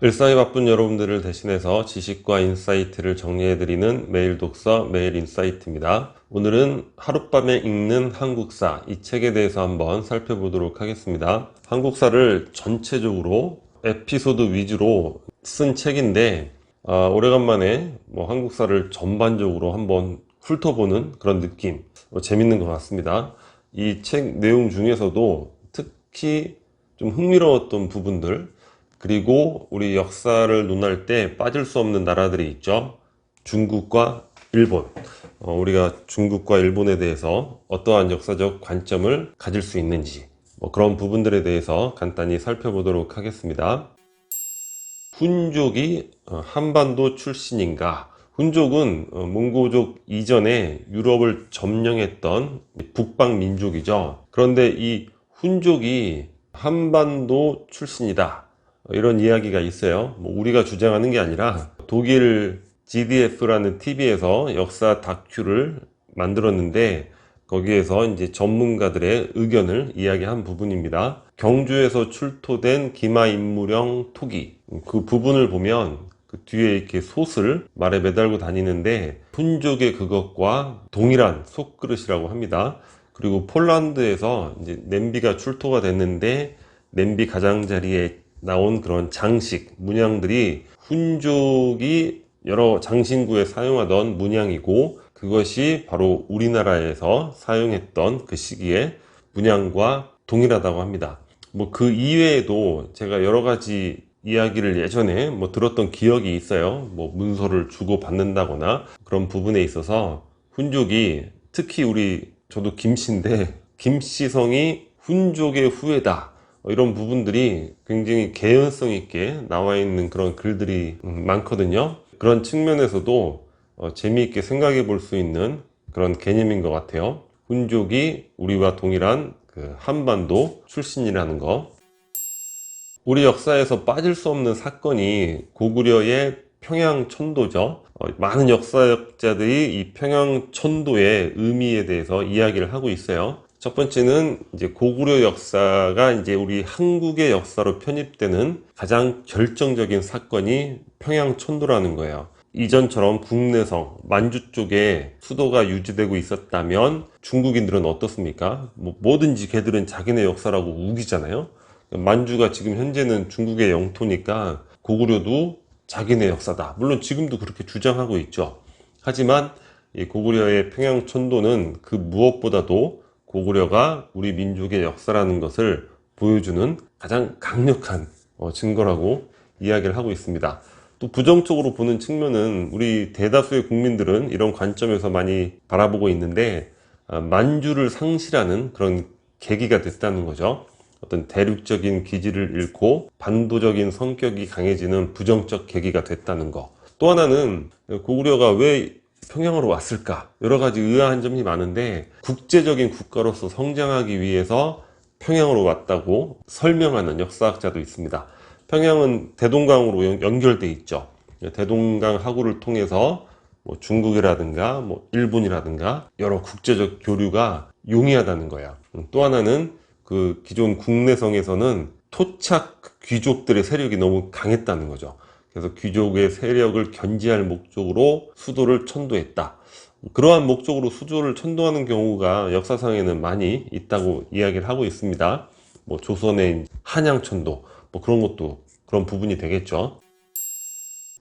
일상이 바쁜 여러분들을 대신해서 지식과 인사이트를 정리해드리는 매일 독서, 매일 인사이트입니다. 오늘은 하룻밤에 읽는 한국사, 이 책에 대해서 한번 살펴보도록 하겠습니다. 한국사를 전체적으로 에피소드 위주로 쓴 책인데 오래간만에 한국사를 전반적으로 한번 훑어보는 그런 느낌, 재밌는 것 같습니다. 이 책 내용 중에서도 특히 좀 흥미로웠던 부분들, 그리고 우리 역사를 논할 때 빠질 수 없는 나라들이 있죠. 중국과 일본. 우리가 중국과 일본에 대해서 어떠한 역사적 관점을 가질 수 있는지, 그런 부분들에 대해서 간단히 살펴보도록 하겠습니다. 훈족이 한반도 출신인가? 훈족은 몽고족 이전에 유럽을 점령했던 북방 민족이죠. 그런데 이 훈족이 한반도 출신이다, 이런 이야기가 있어요. 우리가 주장하는 게 아니라 독일 GDF라는 TV에서 역사 다큐를 만들었는데, 거기에서 이제 전문가들의 의견을 이야기한 부분입니다. 경주에서 출토된 기마인무령 토기, 그 부분을 보면 그 뒤에 이렇게 솥을 말에 매달고 다니는데 훈족의 그것과 동일한 솥그릇이라고 합니다. 그리고 폴란드에서 이제 냄비가 출토가 됐는데 냄비 가장자리에 나온 그런 장식, 문양들이 훈족이 여러 장신구에 사용하던 문양이고, 그것이 바로 우리나라에서 사용했던 그 시기의 문양과 동일하다고 합니다. 그 이외에도 제가 여러 가지 이야기를 예전에 들었던 기억이 있어요. 문서를 주고 받는다거나 그런 부분에 있어서 훈족이, 특히 저도 김씨인데 김씨성이 훈족의 후예다, 이런 부분들이 굉장히 개연성 있게 나와 있는 그런 글들이 많거든요. 그런 측면에서도 재미있게 생각해 볼 수 있는 그런 개념인 것 같아요. 훈족이 우리와 동일한 그 한반도 출신이라는 거. 우리 역사에서 빠질 수 없는 사건이 고구려의 평양천도죠. 많은 역사학자들이 이 평양천도의 의미에 대해서 이야기를 하고 있어요. 첫 번째는 이제 고구려 역사가 이제 우리 한국의 역사로 편입되는 가장 결정적인 사건이 평양천도라는 거예요. 이전처럼 국내성, 만주 쪽에 수도가 유지되고 있었다면 중국인들은 어떻습니까? 뭐든지 걔들은 자기네 역사라고 우기잖아요. 만주가 지금 현재는 중국의 영토니까 고구려도 자기네 역사다, 물론 지금도 그렇게 주장하고 있죠. 하지만 이 고구려의 평양천도는 그 무엇보다도 고구려가 우리 민족의 역사라는 것을 보여주는 가장 강력한 증거라고 이야기를 하고 있습니다. 또 부정적으로 보는 측면은 우리 대다수의 국민들은 이런 관점에서 많이 바라보고 있는데, 만주를 상실하는 그런 계기가 됐다는 거죠. 어떤 대륙적인 기지를 잃고 반도적인 성격이 강해지는 부정적 계기가 됐다는 거. 또 하나는 고구려가 왜 평양으로 왔을까? 여러 가지 의아한 점이 많은데, 국제적인 국가로서 성장하기 위해서 평양으로 왔다고 설명하는 역사학자도 있습니다. 평양은 대동강으로 연결돼 있죠. 대동강 하구를 통해서 중국이라든가 일본이라든가 여러 국제적 교류가 용이하다는 거야. 또 하나는 그 기존 국내성에서는 토착 귀족들의 세력이 너무 강했다는 거죠. 그래서 귀족의 세력을 견제할 목적으로 수도를 천도했다. 그러한 목적으로 수도를 천도하는 경우가 역사상에는 많이 있다고 이야기를 하고 있습니다. 조선의 한양천도, 그런 것도 그런 부분이 되겠죠.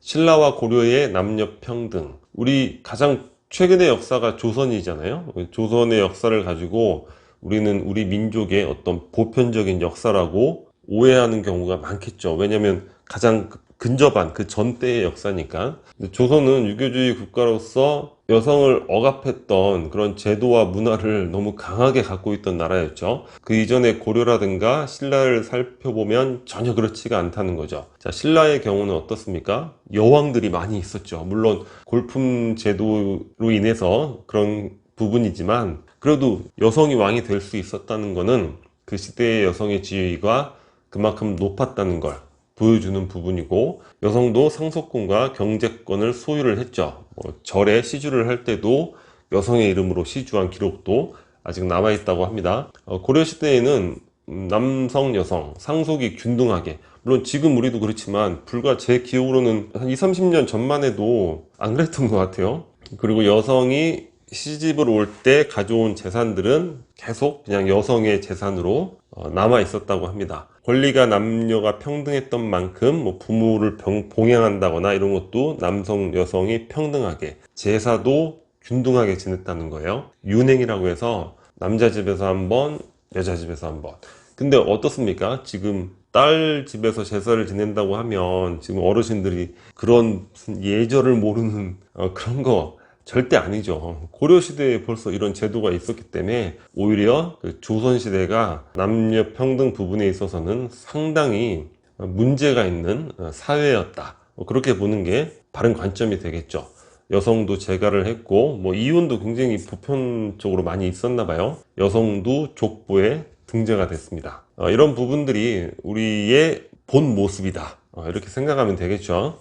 신라와 고려의 남녀 평등. 우리 가장 최근의 역사가 조선이잖아요. 조선의 역사를 가지고 우리는 우리 민족의 어떤 보편적인 역사라고 오해하는 경우가 많겠죠. 왜냐하면 가장 근접한 그 전대의 역사니까. 조선은 유교주의 국가로서 여성을 억압했던 그런 제도와 문화를 너무 강하게 갖고 있던 나라였죠. 그 이전에 고려라든가 신라를 살펴보면 전혀 그렇지가 않다는 거죠. 자, 신라의 경우는 어떻습니까? 여왕들이 많이 있었죠. 물론 골품 제도로 인해서 그런 부분이지만, 그래도 여성이 왕이 될 수 있었다는 거는 그 시대의 여성의 지위가 그만큼 높았다는 걸 보여주는 부분이고, 여성도 상속권과 경제권을 소유를 했죠. 절에 시주를 할 때도 여성의 이름으로 시주한 기록도 아직 남아있다고 합니다. 고려시대에는 남성, 여성 상속이 균등하게, 물론 지금 우리도 그렇지만 불과 제 기억으로는 한 20, 30년 전만 해도 안 그랬던 것 같아요. 그리고 여성이 시집을 올 때 가져온 재산들은 계속 그냥 여성의 재산으로 남아 있었다고 합니다. 권리가 남녀가 평등했던 만큼 뭐 부모를 봉양한다거나 이런 것도 남성, 여성이 평등하게, 제사도 균등하게 지냈다는 거예요. 윤행이라고 해서 남자 집에서 한 번, 여자 집에서 한 번. 근데 어떻습니까? 지금 딸 집에서 제사를 지낸다고 하면 지금 어르신들이 그런 무슨 예절을 모르는 그런 거 절대 아니죠. 고려시대에 벌써 이런 제도가 있었기 때문에 오히려 그 조선시대가 남녀 평등 부분에 있어서는 상당히 문제가 있는 사회였다. 그렇게 보는 게 바른 관점이 되겠죠. 여성도 재가를 했고, 뭐 이혼도 굉장히 보편적으로 많이 있었나 봐요. 여성도 족보에 등재가 됐습니다. 이런 부분들이 우리의 본 모습이다. 이렇게 생각하면 되겠죠.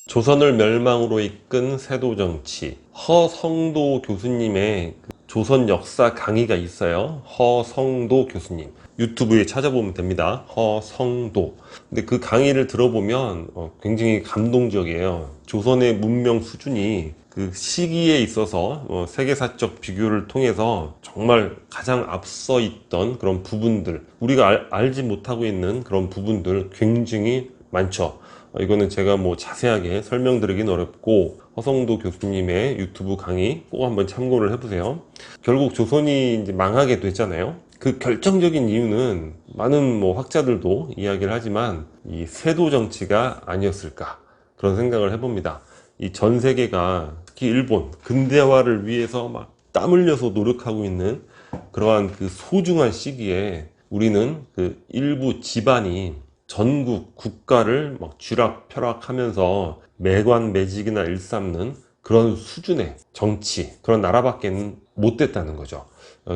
조선을 멸망으로 이끈 세도 정치. 허성도 교수님의 조선 역사 강의가 있어요. 허성도 교수님. 유튜브에 찾아보면 됩니다. 허성도. 근데 그 강의를 들어보면 굉장히 감동적이에요. 조선의 문명 수준이 그 시기에 있어서 세계사적 비교를 통해서 정말 가장 앞서 있던 그런 부분들, 우리가 알지 못하고 있는 그런 부분들 굉장히 많죠. 이거는 제가 뭐 자세하게 설명드리긴 어렵고, 허성도 교수님의 유튜브 강의 꼭 한번 참고를 해보세요. 결국 조선이 이제 망하게 됐잖아요. 그 결정적인 이유는 많은 뭐 학자들도 이야기를 하지만 이 세도 정치가 아니었을까, 그런 생각을 해봅니다. 이 전 세계가, 특히 일본 근대화를 위해서 막 땀 흘려서 노력하고 있는 그러한 그 소중한 시기에 우리는 그 일부 집안이 전국 국가를 막 쥐락펴락하면서 매관매직이나 일삼는 그런 수준의 정치, 그런 나라밖에 못 됐다는 거죠.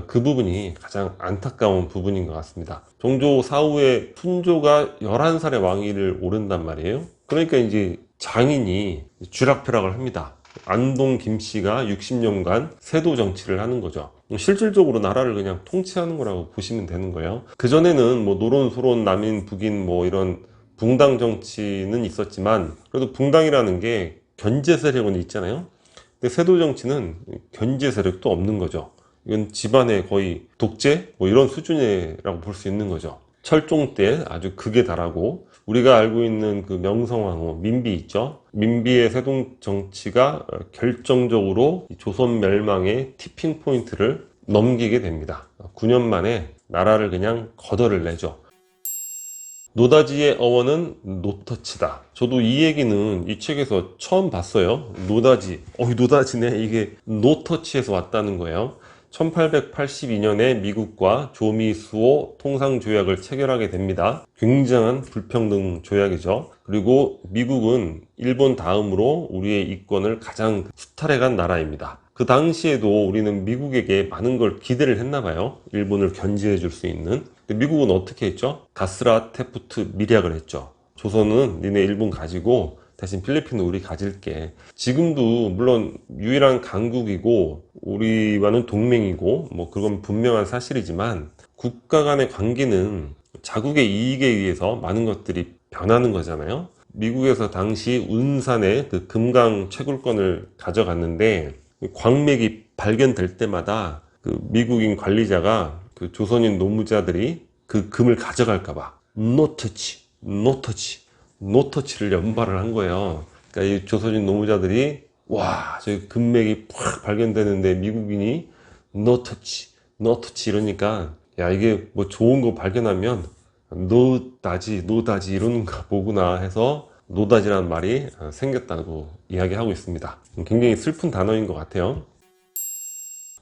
그 부분이 가장 안타까운 부분인 것 같습니다. 종조 사후에 훈조가 11살의 왕위를 오른단 말이에요. 그러니까 이제 장인이 쥐락펴락을 합니다. 안동 김씨가 60년간 세도 정치를 하는 거죠. 실질적으로 나라를 그냥 통치하는 거라고 보시면 되는 거예요. 그전에는 뭐 노론, 소론, 남인, 북인 뭐 이런 붕당 정치는 있었지만, 그래도 붕당이라는 게 견제 세력은 있잖아요. 근데 세도 정치는 견제 세력도 없는 거죠. 이건 집안의 거의 독재 뭐 이런 수준이라고 볼 수 있는 거죠. 철종 때 아주 극에 달하고, 우리가 알고 있는 그 명성황후 민비 있죠. 민비의 세동 정치가 결정적으로 조선 멸망의 티핑 포인트를 넘기게 됩니다. 9년 만에 나라를 그냥 걷어를 내죠. 노다지의 어원은 노터치다. 저도 이 얘기는 이 책에서 처음 봤어요. 노다지, 노다지네, 이게 노터치에서 왔다는 거예요. 1882년에 미국과 조미수호 통상조약을 체결하게 됩니다. 굉장한 불평등 조약이죠. 그리고 미국은 일본 다음으로 우리의 이권을 가장 수탈해간 나라입니다. 그 당시에도 우리는 미국에게 많은 걸 기대를 했나 봐요. 일본을 견제해 줄 수 있는. 근데 미국은 어떻게 했죠? 가스라 테프트 밀약을 했죠. 조선은 니네 일본 가지고 대신 필리핀은 우리 가질게. 지금도 물론 유일한 강국이고 우리와는 동맹이고 뭐 그건 분명한 사실이지만, 국가 간의 관계는 자국의 이익에 의해서 많은 것들이 변하는 거잖아요. 미국에서 당시 운산의 그 금강 채굴권을 가져갔는데, 광맥이 발견될 때마다 그 미국인 관리자가 그 조선인 노무자들이 그 금을 가져갈까봐 노터치를 연발을 한 거예요. 그러니까 이 조선인 노무자들이, 와, 저기 금맥이 팍 발견되는데 미국인이 노터치 이러니까, 야, 이게 뭐 좋은 거 발견하면 노다지 이러는가 보구나 해서 노다지라는 말이 생겼다고 이야기하고 있습니다. 굉장히 슬픈 단어인 것 같아요.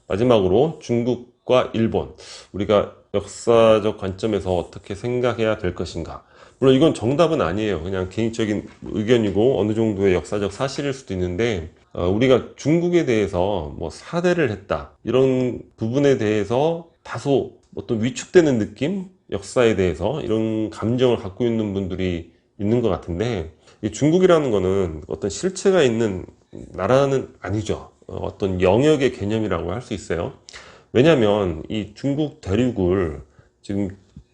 마지막으로 중국과 일본, 우리가 역사적 관점에서 어떻게 생각해야 될 것인가. 물론 이건 정답은 아니에요. 그냥 개인적인 의견이고 어느 정도의 역사적 사실일 수도 있는데, 우리가 중국에 대해서 뭐 사대를 했다, 이런 부분에 대해서 다소 어떤 위축되는 느낌? 역사에 대해서 이런 감정을 갖고 있는 분들이 있는 것 같은데, 이 중국이라는 거는 어떤 실체가 있는 나라는 아니죠. 어떤 영역의 개념이라고 할 수 있어요. 왜냐하면 이 중국 대륙을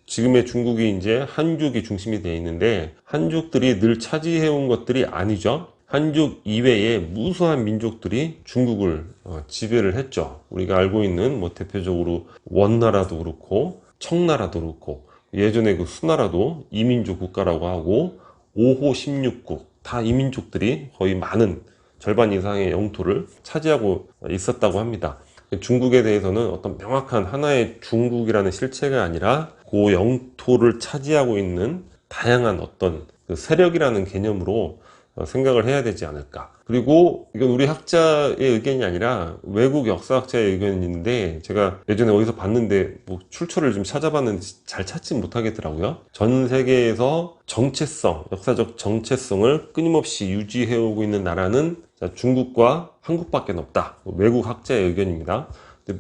지금의 중국이 이제 한족이 중심이 되어 있는데, 한족들이 늘 차지해온 것들이 아니죠. 한족 이외에 무수한 민족들이 중국을 지배를 했죠. 우리가 알고 있는 뭐 대표적으로 원나라도 그렇고 청나라도 그렇고, 예전에 그 수나라도 이민족 국가라고 하고, 5호 16국 다 이민족들이 거의 많은 절반 이상의 영토를 차지하고 있었다고 합니다. 중국에 대해서는 어떤 명확한 하나의 중국이라는 실체가 아니라 그 영토를 차지하고 있는 다양한 어떤 그 세력이라는 개념으로 생각을 해야 되지 않을까. 그리고 이건 우리 학자의 의견이 아니라 외국 역사학자의 의견인데, 제가 예전에 어디서 봤는데 뭐 출처를 좀 찾아봤는데 잘 찾지 못하겠더라고요. 전 세계에서 정체성, 역사적 정체성을 끊임없이 유지해오고 있는 나라는 중국과 한국밖에 없다. 외국 학자의 의견입니다.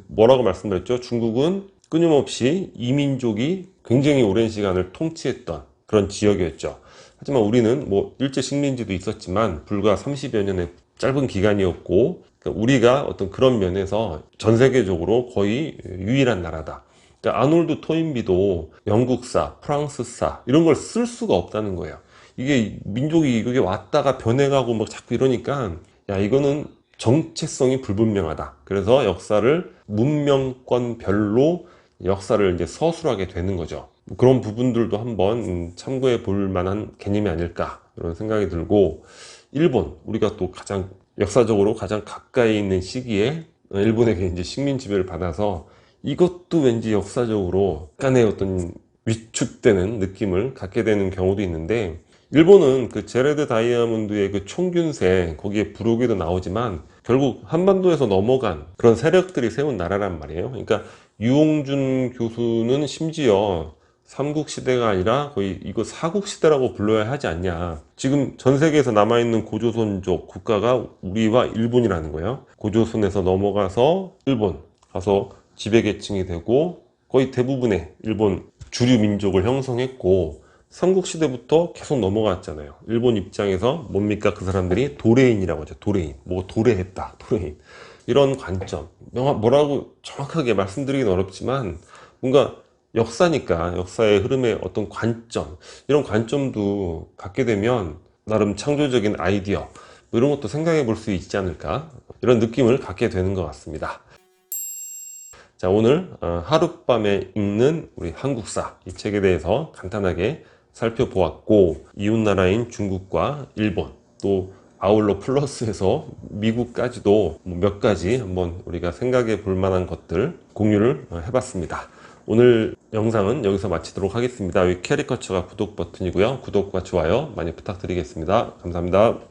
뭐라고 말씀드렸죠? 중국은 끊임없이 이민족이 굉장히 오랜 시간을 통치했던 그런 지역이었죠. 하지만 우리는 뭐 일제 식민지도 있었지만 불과 30여 년의 짧은 기간이었고, 그러니까 우리가 어떤 그런 면에서 전 세계적으로 거의 유일한 나라다. 그러니까 아놀드 토인비도 영국사, 프랑스사 이런 걸 쓸 수가 없다는 거예요. 이게 민족이 이게 왔다가 변해가고 막 자꾸 이러니까, 야, 이거는 정체성이 불분명하다. 그래서 역사를 문명권별로 역사를 이제 서술하게 되는 거죠. 그런 부분들도 한번 참고해 볼 만한 개념이 아닐까, 이런 생각이 들고, 일본, 우리가 또 가장 역사적으로 가장 가까이 있는 시기에 일본에게 이제 식민 지배를 받아서 이것도 왠지 역사적으로 약간의 어떤 위축되는 느낌을 갖게 되는 경우도 있는데, 일본은 그 제레드 다이아몬드의 그 총균세, 거기에 부록에도 나오지만 결국 한반도에서 넘어간 그런 세력들이 세운 나라란 말이에요. 그러니까 유홍준 교수는 심지어 삼국시대가 아니라 거의 이거 사국시대라고 불러야 하지 않냐. 지금 전 세계에서 남아있는 고조선족 국가가 우리와 일본이라는 거예요. 고조선에서 넘어가서 일본 가서 지배계층이 되고 거의 대부분의 일본 주류 민족을 형성했고, 삼국시대부터 계속 넘어갔잖아요. 일본 입장에서 뭡니까? 그 사람들이 도레인이라고 하죠. 도레인. 뭐 도래했다. 도레인. 이런 관점. 뭐라고 정확하게 말씀드리긴 어렵지만, 뭔가 역사니까 역사의 흐름의 어떤 관점, 이런 관점도 갖게 되면 나름 창조적인 아이디어, 뭐 이런 것도 생각해 볼 수 있지 않을까, 이런 느낌을 갖게 되는 것 같습니다. 자, 오늘 하룻밤에 읽는 우리 한국사, 이 책에 대해서 간단하게 살펴보았고, 이웃나라인 중국과 일본, 또 아울러 플러스해서 미국까지도 몇 가지 한번 우리가 생각해 볼 만한 것들 공유를 해봤습니다. 오늘 영상은 여기서 마치도록 하겠습니다. 여기 캐리커처가 구독 버튼이고요. 구독과 좋아요 많이 부탁드리겠습니다. 감사합니다.